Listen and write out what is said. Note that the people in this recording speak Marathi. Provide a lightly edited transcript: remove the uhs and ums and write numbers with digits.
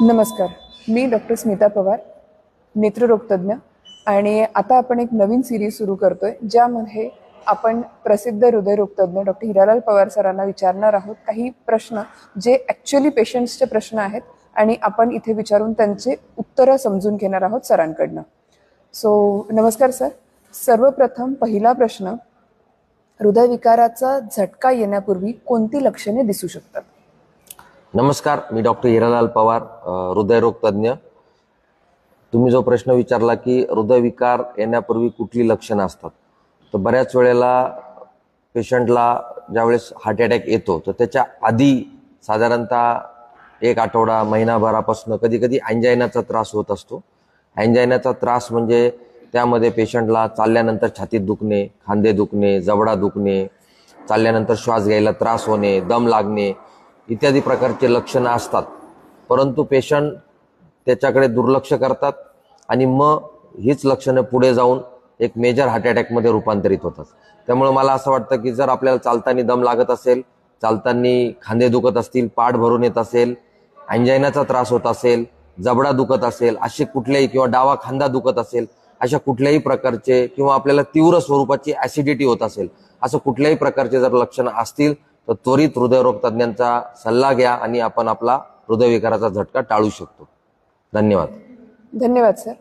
नमस्कार, मी डॉक्टर स्मिता पवार, नेत्ररोगतज्ञ. आणि आता आपण एक नवीन सिरीज सुरू करतोय ज्यामध्ये आपण प्रसिद्ध हृदयरोगतज्ञ डॉक्टर हिरालाल पवार सरांना विचारणार आहोत काही प्रश्न जे ॲक्च्युअली पेशंट्सचे प्रश्न आहेत आणि आपण इथे विचारून त्यांचे उत्तरं समजून घेणार आहोत सरांकडनं. सो नमस्कार सर. सर्वप्रथम पहिला प्रश्न, हृदयविकाराचा झटका येण्यापूर्वी कोणती लक्षणे दिसू शकतात? नमस्कार, मी डॉक्टर हिरालाल पवार, हृदयरोग तज्ञ. तुम्ही जो प्रश्न विचारला की हृदयविकार येण्यापूर्वी कुठली लक्षणं असतात, तर बऱ्याच वेळेला पेशंटला ज्यावेळेस हार्ट अटॅक येतो तर त्याच्या आधी साधारणतः एक आठवडा महिनाभरापासून कधी कधी अँजायनाचा त्रास होत असतो. अँजायनाचा त्रास म्हणजे त्यामध्ये पेशंटला चालल्यानंतर छातीत दुखणे, खांदे दुखणे, जबडा दुखणे, चालल्यानंतर श्वास घ्यायला त्रास होणे, दम लागणे इत्यादी प्रकारचे लक्षणं असतात. परंतु पेशंट त्याच्याकडे दुर्लक्ष करतात आणि मग हीच लक्षणं पुढे जाऊन एक मेजर हार्ट अटॅकमध्ये रूपांतरित होतात. त्यामुळे मला असं वाटतं की जर आपल्याला चालताना दम लागत असेल, चालताना खांदे दुखत असतील, पाठ भरून येत असेल, अँजायनाचा त्रास होत असेल, जबडा दुखत असेल, असे कुठल्याही किंवा डावा खांदा दुखत असेल, अशा कुठल्याही प्रकारचे किंवा आपल्याला तीव्र स्वरूपाची ॲसिडिटी होत असेल, असं कुठल्याही प्रकारचे जर लक्षणं असतील तर त्वरित हृदयरोग तज्ञांचा सल्ला घ्या आणि आपण आपला हृदयविकाराचा झटका टाळू शकतो. धन्यवाद. धन्यवाद सर.